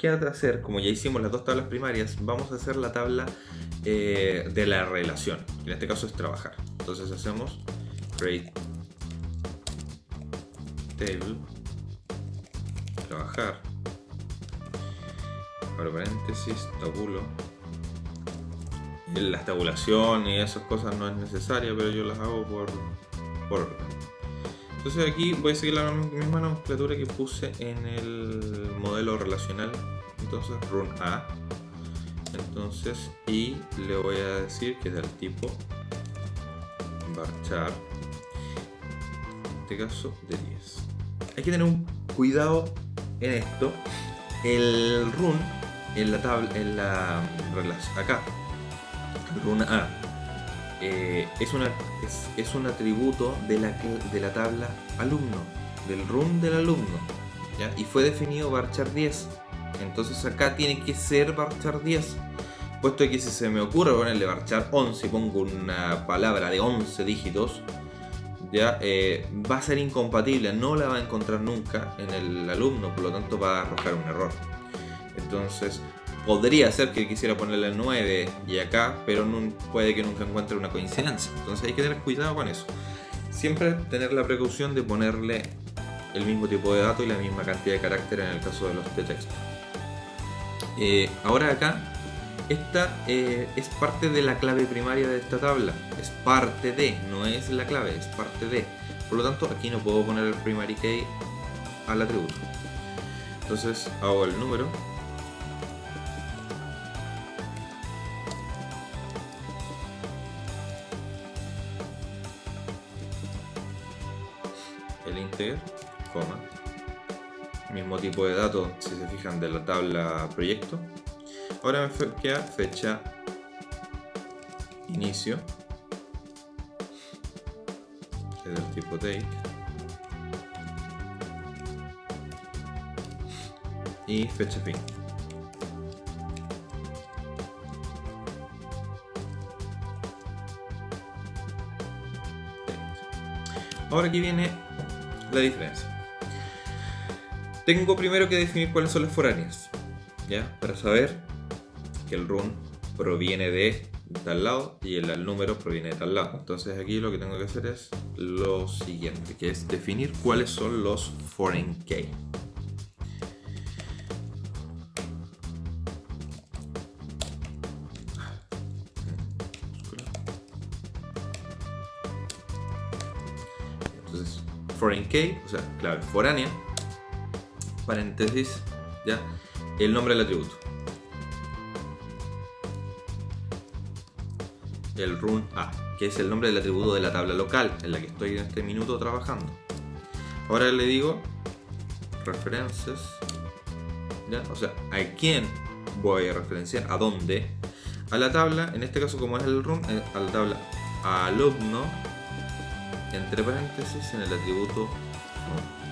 queda hacer, como ya hicimos las dos tablas primarias, vamos a hacer la tabla de la relación. En este caso es trabajar. Entonces hacemos create table, trabajar, abro paréntesis, tabulo. La tabulación y esas cosas no es necesaria, pero yo las hago por orden. Entonces aquí voy a seguir la misma nomenclatura que puse en el modelo relacional. Entonces run a. Entonces, y le voy a decir que es del tipo varchar, en este caso de 10. Hay que tener un cuidado en esto. El run en la tabla, acá, el run a es un atributo de la tabla alumno, del run del alumno, ¿ya? Y fue definido varchar 10. Entonces acá tiene que ser varchar 10. Puesto que si se me ocurre ponerle varchar 11 y pongo una palabra de 11 dígitos, ya va a ser incompatible, no la va a encontrar nunca en el alumno, por lo tanto va a arrojar un error. Entonces podría ser que quisiera ponerle 9 y acá, pero no, puede que nunca encuentre una coincidencia. Entonces hay que tener cuidado con eso. Siempre tener la precaución de ponerle el mismo tipo de dato y la misma cantidad de caracteres en el caso de los de texto. Ahora acá, esta es parte de la clave primaria de esta tabla. Es parte de, no es la clave, es parte de. Por lo tanto, aquí no puedo poner el primary key al atributo. Entonces hago el número. El integer, coma, mismo tipo de datos si se fijan de la tabla proyecto. Ahora me queda fecha inicio, que es del tipo date, y fecha fin. Ahora aquí viene la diferencia. Tengo primero que definir cuáles son las foráneas, ¿ya? Para saber que el run proviene de tal lado y el número proviene de tal lado. Entonces aquí lo que tengo que hacer es lo siguiente, que es definir cuáles son los foreign key. Entonces, foreign key, o sea, clave foránea, paréntesis, ya, el nombre del atributo. El run a, que es el nombre del atributo de la tabla local en la que estoy en este minuto trabajando. Ahora le digo references, ¿ya? O sea, a quién voy a referenciar, a dónde, a la tabla, en este caso como es el run, a la tabla alumno, entre paréntesis, en el atributo run.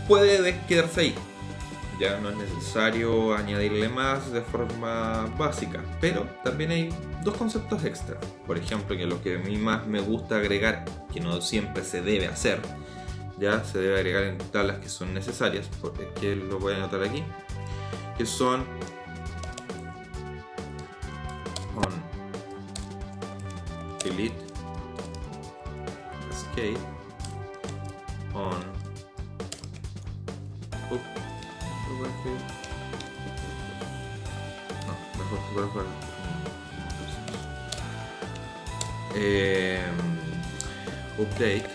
Puede quedarse ahí, ya no es necesario añadirle más de forma básica, pero también hay dos conceptos extra. Por ejemplo, que lo que a mí más me gusta agregar, que no siempre se debe hacer, ya se debe agregar en tablas que son necesarias, porque que lo voy a anotar aquí, que son on delete cascade, on mejor update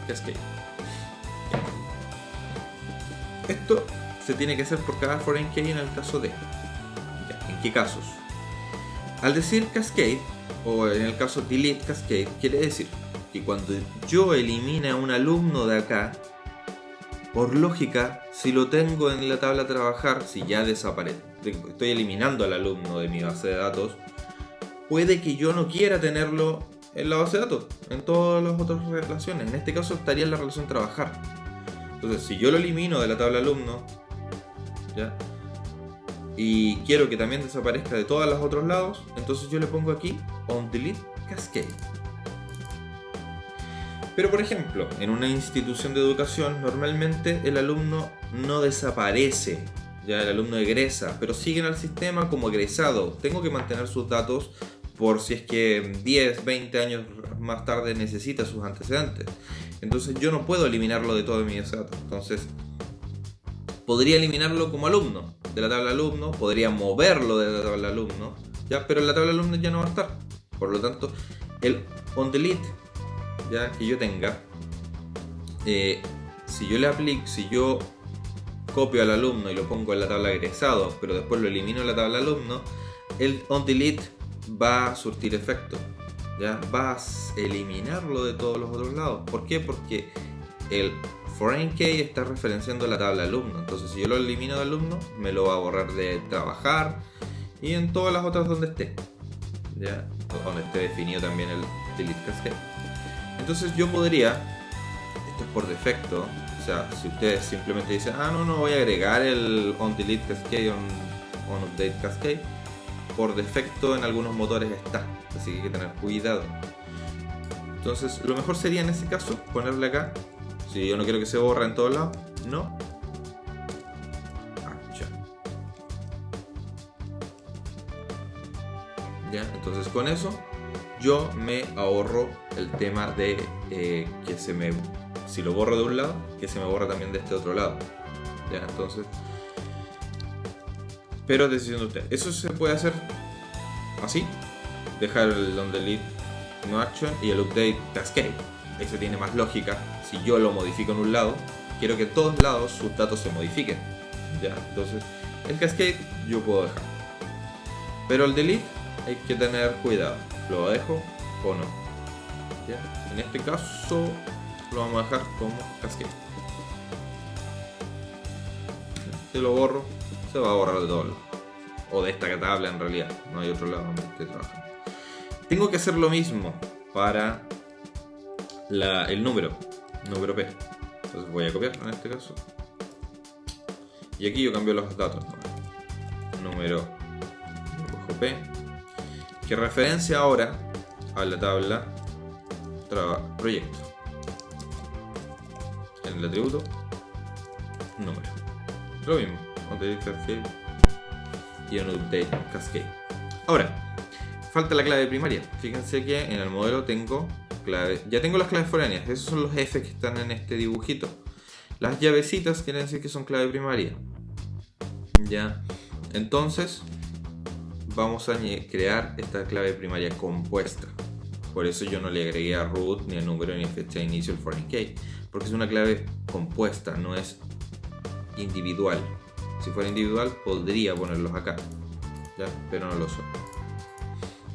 cascade. Esto se tiene que hacer por cada foreign key en el caso de. ¿En qué casos? Al decir cascade o en el caso delete cascade, quiere decir que cuando yo elimine a un alumno de acá, por lógica, si lo tengo en la tabla trabajar, si ya desaparece, estoy eliminando al alumno de mi base de datos, puede que yo no quiera tenerlo en la base de datos, en todas las otras relaciones. En este caso estaría en la relación trabajar. Entonces, si yo lo elimino de la tabla alumno, ¿ya? Y quiero que también desaparezca de todos los otros lados, entonces yo le pongo aquí on delete cascade. Pero por ejemplo, en una institución de educación normalmente el alumno no desaparece, ya el alumno egresa, pero sigue en el sistema como egresado. Tengo que mantener sus datos por si es que 10, 20 años más tarde necesita sus antecedentes. Entonces yo no puedo eliminarlo de todos mis datos. Entonces podría eliminarlo como alumno de la tabla alumno, podría moverlo de la tabla alumno, ¿ya? Pero en la tabla alumno ya no va a estar. Por lo tanto, el onDelete ya que yo tenga, si yo copio al alumno y lo pongo en la tabla egresado, pero después lo elimino en la tabla alumno, el onDelete va a surtir efecto, ya vas a eliminarlo de todos los otros lados. ¿Por qué? Porque el foreign key está referenciando la tabla alumno. Entonces si yo lo elimino de alumno, me lo va a borrar de trabajar y en todas las otras donde esté, ya, donde esté definido también el delete cascade. Entonces yo podría, esto es por defecto, o sea, si ustedes simplemente dicen, no voy a agregar el onDelete cascade, onUpdate cascade, por defecto en algunos motores está, así que hay que tener cuidado. Entonces lo mejor sería en ese caso ponerle acá, si yo no quiero que se borre en todos lados, no action. Ya, entonces con eso yo me ahorro el tema de si lo borro de un lado, que se me borra también de este otro lado. Ya, entonces, pero es decisión de usted. Eso se puede hacer así, dejar el onDelete no action y el update cascade. Eso tiene más lógica. Si yo lo modifico en un lado, quiero que en todos lados sus datos se modifiquen. Ya, entonces el cascade yo puedo dejar, pero el delete hay que tener cuidado. ¿Lo dejo o no? ¿Ya? En este caso lo vamos a dejar como cascade. Si lo borro, se va a borrar de todos lados. O de esta tabla en realidad. No hay otro lado donde esté trabajando. Tengo que hacer lo mismo para el número P. Entonces voy a copiar en este caso. Y aquí yo cambio los datos. Número P, que referencia ahora a la tabla proyecto. En el atributo número. Lo mismo, onDelete cascade y onUpdate cascade. Ahora, falta la clave primaria. Fíjense que en el modelo tengo clave. Ya tengo las claves foráneas. Esos son los F que están en este dibujito. Las llavecitas quieren decir que son clave primaria. Ya. Entonces vamos a crear esta clave primaria compuesta. Por eso yo no le agregué a root, ni a número, ni a fecha de inicio el foreign key, porque es una clave compuesta, no es individual. Si fuera individual podría ponerlos acá, ¿ya? Pero no lo son.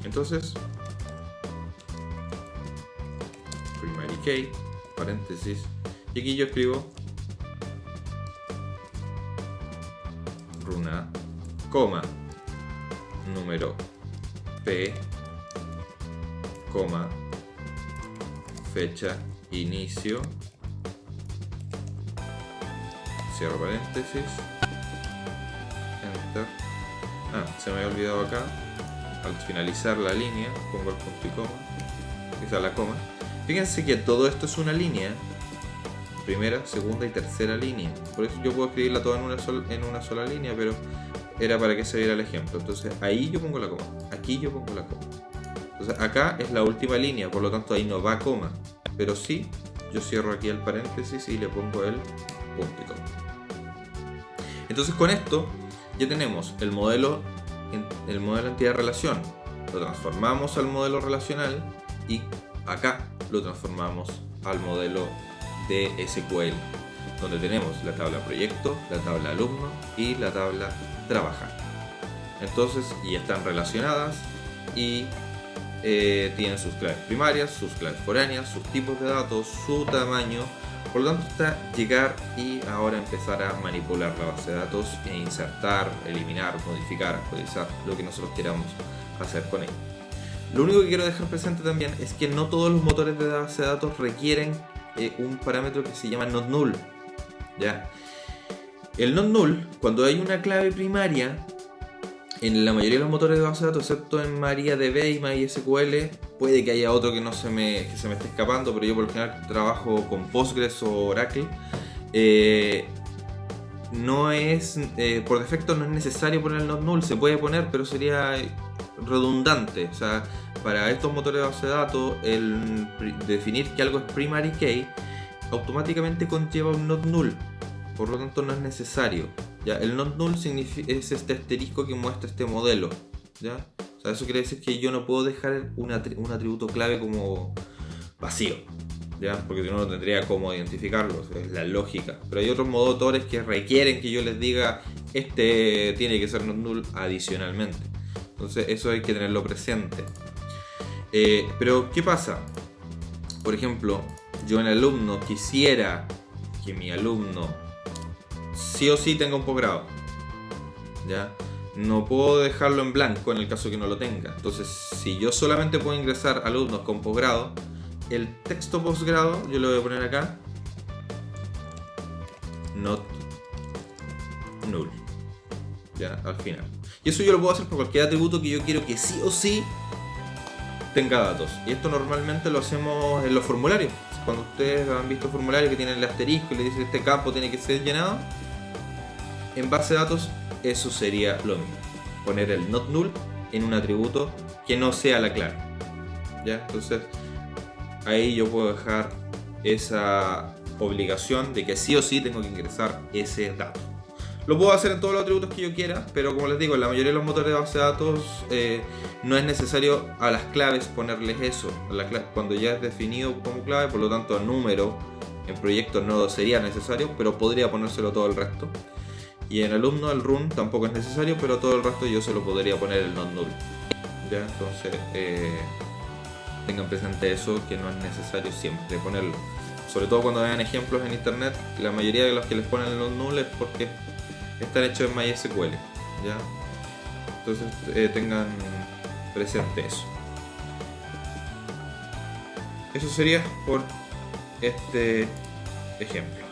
Entonces primary key, paréntesis, y aquí yo escribo runa, coma, número P, coma, fecha, inicio, cierro paréntesis, enter. Se me había olvidado acá, al finalizar la línea pongo el punto y coma, esa es la coma. Fíjense que todo esto es una línea, primera, segunda y tercera línea, por eso yo puedo escribirla toda en una sola línea, pero era para que se viera el ejemplo. Entonces ahí yo pongo la coma, aquí yo pongo la coma. Entonces acá es la última línea, por lo tanto ahí no va coma, pero sí yo cierro aquí el paréntesis y le pongo el punto y coma. Entonces con esto ya tenemos el modelo entidad-relación, lo transformamos al modelo relacional y acá lo transformamos al modelo de SQL, donde tenemos la tabla proyecto, la tabla alumno y la tabla trabajar. Entonces ya están relacionadas y tienen sus claves primarias, sus claves foráneas, sus tipos de datos, su tamaño. Por lo tanto está llegar y ahora empezar a manipular la base de datos e insertar, eliminar, modificar, actualizar, lo que nosotros queramos hacer con ella. Lo único que quiero dejar presente también es que no todos los motores de base de datos requieren un parámetro que se llama not null, ¿ya? El not null, cuando hay una clave primaria, en la mayoría de los motores de base de datos, excepto en MariaDB y MySQL, puede que haya otro que que se me esté escapando, pero yo por lo general trabajo con Postgres o Oracle. No es, por defecto no es necesario poner el not null, se puede poner, pero sería redundante. O sea, para estos motores de base de datos, el definir que algo es primary key automáticamente conlleva un not null, por lo tanto no es necesario. ¿Ya? El not null es este asterisco que muestra este modelo. ¿Ya? O sea, eso quiere decir que yo no puedo dejar un atributo clave como vacío, ¿ya? Porque si no, no tendría cómo identificarlo, es la lógica. Pero hay otros motores que requieren que yo les diga este tiene que ser not null adicionalmente. Entonces eso hay que tenerlo presente. Pero ¿qué pasa? Por ejemplo, yo en alumno quisiera que mi alumno sí o sí tenga un posgrado, ¿ya? No puedo dejarlo en blanco en el caso que no lo tenga. Entonces, si yo solamente puedo ingresar alumnos con posgrado, el texto posgrado yo lo voy a poner acá, not null, ya, al final. Y eso yo lo puedo hacer por cualquier atributo que yo quiero que sí o sí tenga datos. Y esto normalmente lo hacemos en los formularios. Cuando ustedes han visto formularios que tienen el asterisco y le dicen este campo tiene que ser llenado, en base de datos eso sería lo mismo, poner el not null en un atributo que no sea la clave, ¿ya? Entonces ahí yo puedo dejar esa obligación de que sí o sí tengo que ingresar ese dato. Lo puedo hacer en todos los atributos que yo quiera, pero como les digo, en la mayoría de los motores de base de datos no es necesario a las claves ponerles eso. Cuando ya es definido como clave, por lo tanto el número en proyectos no sería necesario, pero podría ponérselo todo el resto. Y en alumno el run tampoco es necesario, pero todo el resto yo se lo podría poner el not null, ¿ya? Entonces tengan presente eso, que no es necesario siempre ponerlo. Sobre todo cuando vean ejemplos en internet, la mayoría de los que les ponen el not null es porque están hechos en MySQL, ¿ya? Entonces tengan presente eso. Eso sería por este ejemplo.